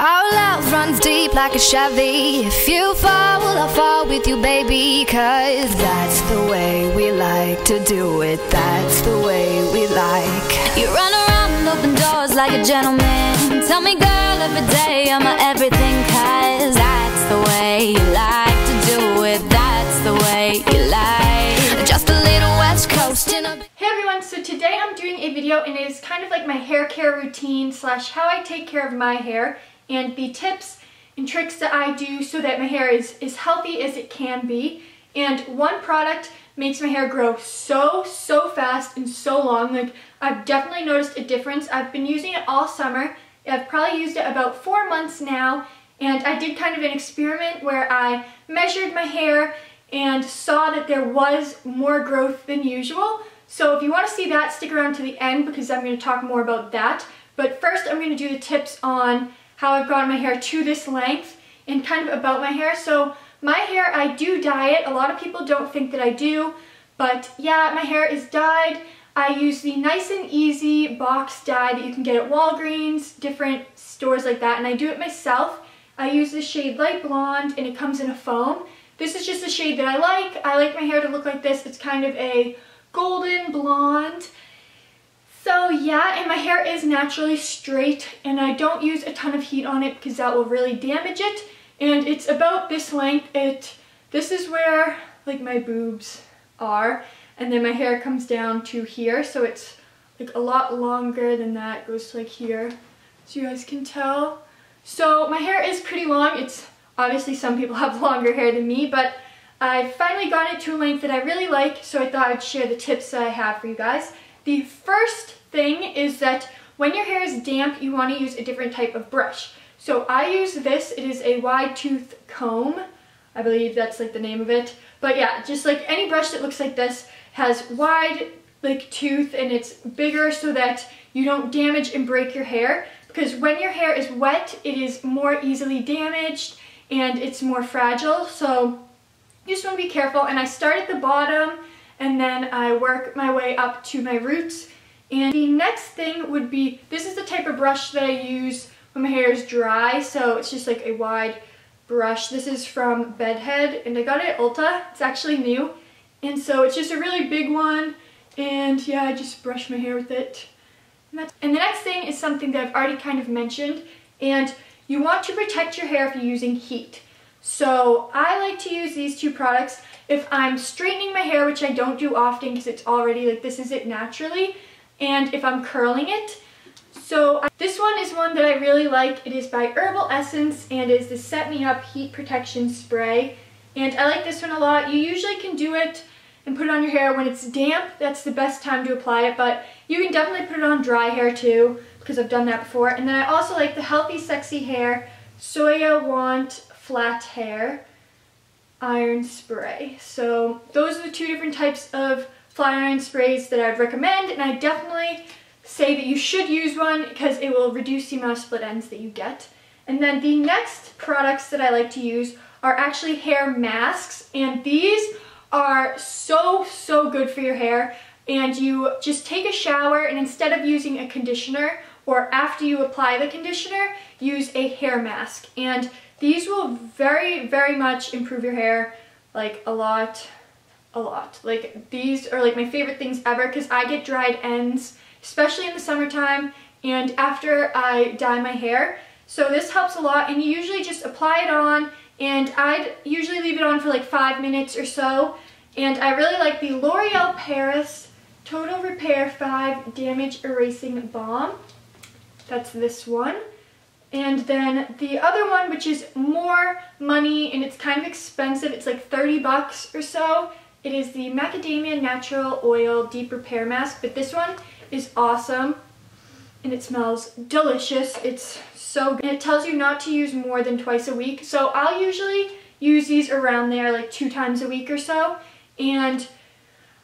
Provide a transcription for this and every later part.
Our love runs deep like a Chevy. If you fall, well, I'll fall with you, baby. 'Cause that's the way we like to do it. That's the way we like. You run around, open doors like a gentleman. Tell me, girl, every day I'm a everything. 'Cause that's the way you like to do it. That's the way you like. Just a little West Coast in a... Hey everyone, so today I'm doing a video and it is kind of like my hair care routine slash how I take care of my hair and the tips and tricks that I do so that my hair is as healthy as it can be. And one product makes my hair grow so fast and so long. Like, I've definitely noticed a difference. I've been using it all summer. I've probably used it about 4 months now, and I did kind of an experiment where I measured my hair and saw that there was more growth than usual. So if you want to see that, stick around to the end because I'm going to talk more about that. But first I'm going to do the tips on how I've gotten my hair to this length and kind of about my hair. So my hair, I do dye it. A lot of people don't think that I do, but yeah, my hair is dyed. I use the Nice and Easy box dye that you can get at Walgreens, different stores like that, and I do it myself. I use the shade Light Blonde and it comes in a foam. This is just a shade that I like. I like my hair to look like this. It's kind of a golden blonde. So yeah, and my hair is naturally straight and I don't use a ton of heat on it because that will really damage it. And it's about this length. This is where like my boobs are, and then my hair comes down to here, so it's like a lot longer than that. It goes to like here, so you guys can tell. So my hair is pretty long. It's obviously some people have longer hair than me, but I've finally gotten it to a length that I really like, so I thought I'd share the tips that I have for you guys. The first thing is that when your hair is damp, you want to use a different type of brush. So I use this. It is a wide tooth comb. I believe that's like the name of it. But yeah, just like any brush that looks like this has wide like tooth, and it's bigger so that you don't damage and break your hair. Because when your hair is wet, it is more easily damaged and it's more fragile. So you just want to be careful. And I start at the bottom and then I work my way up to my roots. And the next thing would be, this is the type of brush that I use when my hair is dry. So it's just like a wide brush. This is from Bedhead and I got it at Ulta. It's actually new. And so it's just a really big one. And yeah, I just brush my hair with it. And the next thing is something that I've already kind of mentioned. And you want to protect your hair if you're using heat. So I like to use these two products if I'm straightening my hair, which I don't do often because it's already like this is it naturally, and if I'm curling it. So this one is one that I really like. It is by Herbal Essence and is the Set Me Up Heat Protection Spray. And I like this one a lot. You usually can do it and put it on your hair when it's damp. That's the best time to apply it, but you can definitely put it on dry hair too because I've done that before. And then I also like the Healthy Sexy Hair Soya Want Flat Hair Iron Spray. So those are the two different types of flat iron sprays that I'd recommend, and I definitely say that you should use one because it will reduce the amount of split ends that you get. And then the next products that I like to use are actually hair masks, and these are so good for your hair. And you just take a shower, and instead of using a conditioner or after you apply the conditioner, use a hair mask. And these will very much improve your hair, like a lot. Like, these are like my favorite things ever because I get dried ends, especially in the summertime and after I dye my hair. So this helps a lot, and you usually just apply it on, and I'd usually leave it on for like 5 minutes or so. And I really like the L'Oreal Paris Total Repair 5 Damage Erasing Balm. That's this one. And then the other one, which is more money and it's kind of expensive, it's like 30 bucks or so. It is the Macadamia Natural Oil Deep Repair Mask, but this one is awesome and it smells delicious. It's so good. And it tells you not to use more than twice a week. So I'll usually use these around there like 2 times a week or so, and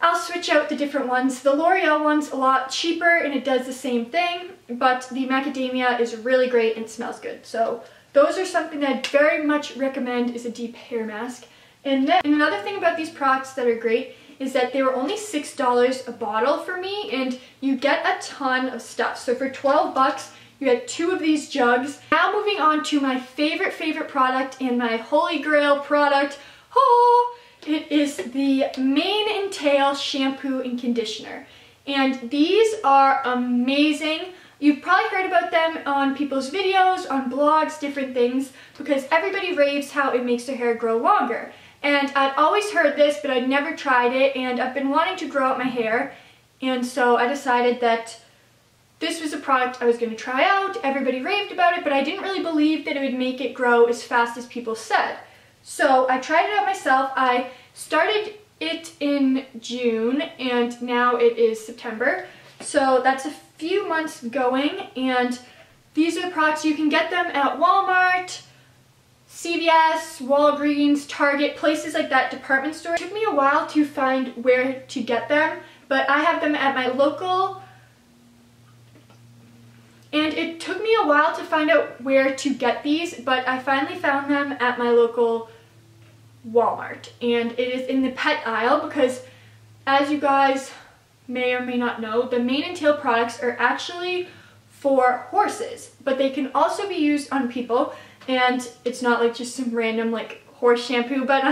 I'll switch out the different ones. The L'Oreal one's a lot cheaper and it does the same thing, but the macadamia is really great and smells good. So those are something that I very much recommend is a deep hair mask. And then another thing about these products that are great is that they were only $6 a bottle for me, and you get a ton of stuff. So for 12 bucks, You get 2 of these jugs. Now moving on to my favorite product and my holy grail product. Oh, it is the Mane & Tail shampoo and conditioner. And these are amazing. You've probably heard about them on people's videos, on blogs, different things, because everybody raves how it makes their hair grow longer. And I'd always heard this, but I'd never tried it, and I've been wanting to grow out my hair, and so I decided that this was a product I was going to try out. Everybody raved about it, but I didn't really believe that it would make it grow as fast as people said. So I tried it out myself. I started it in June, and now it is September. So that's a few months going, and these are the products. You can get them at Walmart, CVS, Walgreens, Target, places like that, department store. It took me a while to find where to get them, but I have them at my local, and it took me a while to find out where to get these, but I finally found them at my local Walmart, and it is in the pet aisle because, as you guys may or may not know, the Mane & Tail products are actually for horses, but they can also be used on people, and it's not like just some random like horse shampoo, but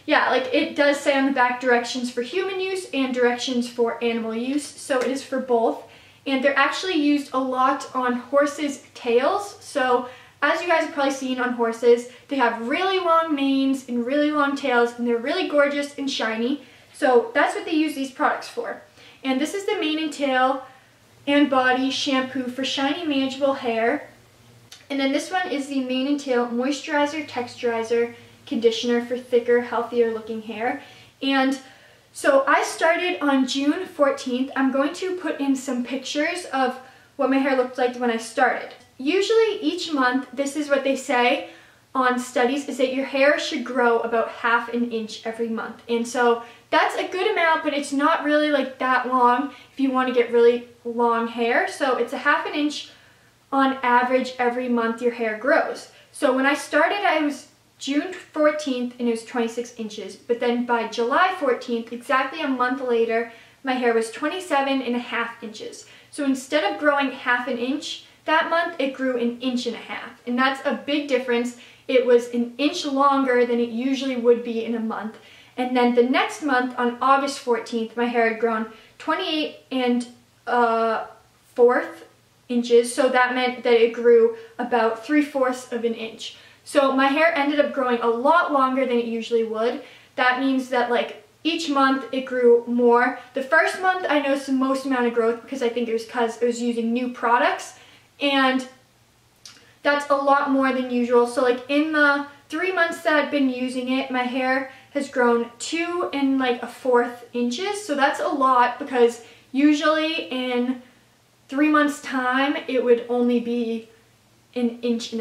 yeah, like it does say on the back directions for human use and directions for animal use, so it is for both, and they're actually used a lot on horses' tails. So as you guys have probably seen on horses, they have really long manes and really long tails, and they're really gorgeous and shiny. So that's what they use these products for. And this is the Mane & Tail and Body Shampoo for shiny, manageable hair. And then this one is the Mane & Tail Moisturizer Texturizer Conditioner for thicker, healthier looking hair. And so I started on June 14th. I'm going to put in some pictures of what my hair looked like when I started. Usually each month, this is what they say on studies, is that your hair should grow about ½ an inch every month. And so that's a good amount, but it's not really like that long if you want to get really long hair. So it's ½ an inch on average every month your hair grows. So when I started, I was June 14th and it was 26 inches. But then by July 14th, exactly a month later, my hair was 27.5 inches. So instead of growing ½ an inch that month, it grew 1.5 inches. And that's a big difference. It was 1 inch longer than it usually would be in a month. And then the next month, on August 14th, my hair had grown 28.4 inches. So that meant that it grew about 3/4 of an inch. So my hair ended up growing a lot longer than it usually would. That means that like each month it grew more. The first month I noticed the most amount of growth because I think it was because I was using new products, and that's a lot more than usual. So like in the 3 months that I've been using it, my hair has grown 2.4 inches. So that's a lot because usually in 3 months time it would only be 1.5 inches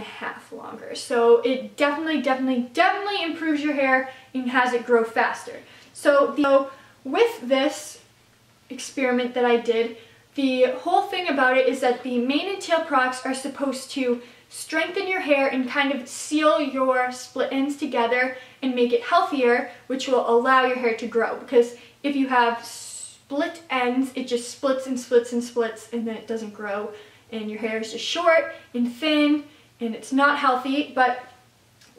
longer. So it definitely improves your hair and has it grow faster. So with this experiment that I did, the whole thing about it is that the Mane & Tail products are supposed to strengthen your hair and kind of seal your split ends together and make it healthier, which will allow your hair to grow. Because if you have split ends, it just splits and splits and splits, and then it doesn't grow, and your hair is just short and thin, and it's not healthy. But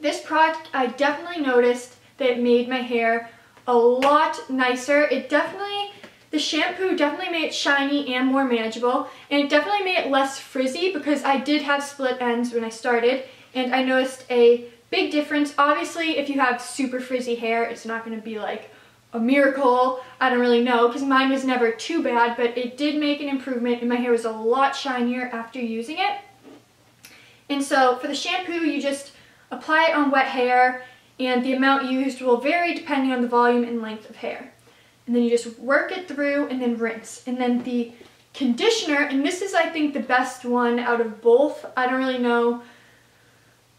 this product, I definitely noticed that it made my hair a lot nicer. The shampoo definitely made it shiny and more manageable, and it definitely made it less frizzy because I did have split ends when I started, and I noticed a big difference. Obviously, if you have super frizzy hair, it's not going to be like a miracle. I don't really know because mine was never too bad, but it did make an improvement, and my hair was a lot shinier after using it. And so for the shampoo, you just apply it on wet hair, and the amount used will vary depending on the volume and length of hair. And then you just work it through and then rinse. And then the conditioner, and this is I think the best one out of both, I don't really know,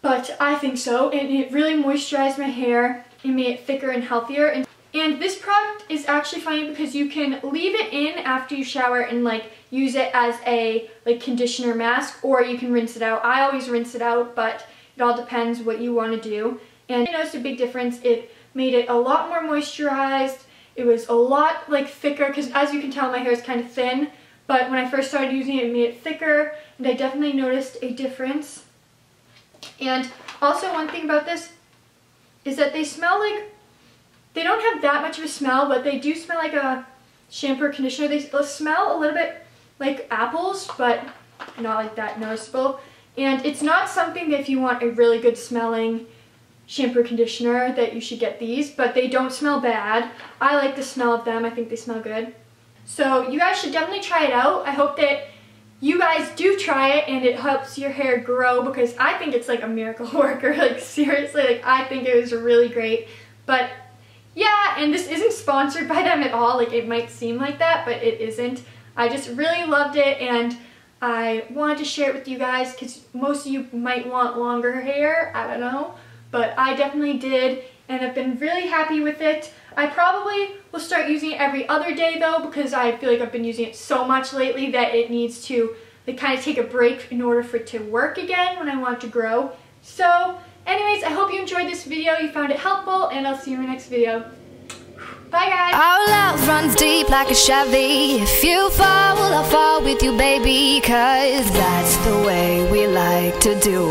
but I think so, and it really moisturized my hair and made it thicker and healthier. And this product is actually funny because you can leave it in after you shower and like use it as a like conditioner mask, or you can rinse it out. I always rinse it out, but it all depends what you want to do. And I noticed a big difference. It made it a lot more moisturized. It was a lot like thicker because, as you can tell, my hair is kind of thin, but when I first started using it, it made it thicker, and I definitely noticed a difference. And also one thing about this is that they smell like, they don't have that much of a smell, but they do smell like a shampoo or conditioner. They smell a little bit like apples, but not like that noticeable. And it's not something that if you want a really good smelling shampoo or conditioner that you should get these, but they don't smell bad. I like the smell of them. I think they smell good. So you guys should definitely try it out. I hope that you guys do try it and it helps your hair grow, because I think it's like a miracle worker. Like seriously, like I think it was really great. But yeah, and this isn't sponsored by them at all. Like it might seem like that, but it isn't. I just really loved it, and I wanted to share it with you guys because most of you might want longer hair. I don't know, but I definitely did, and I've been really happy with it. I probably will start using it every other day though, because I feel like I've been using it so much lately that it needs to like kind of take a break in order for it to work again when I want it to grow. So anyways, I hope you enjoyed this video, you found it helpful, and I'll see you in my next video. Bye guys! Our love runs deep like a Chevy. If you fall, well, I'll fall with you, baby, 'cause that's the way we like to do it.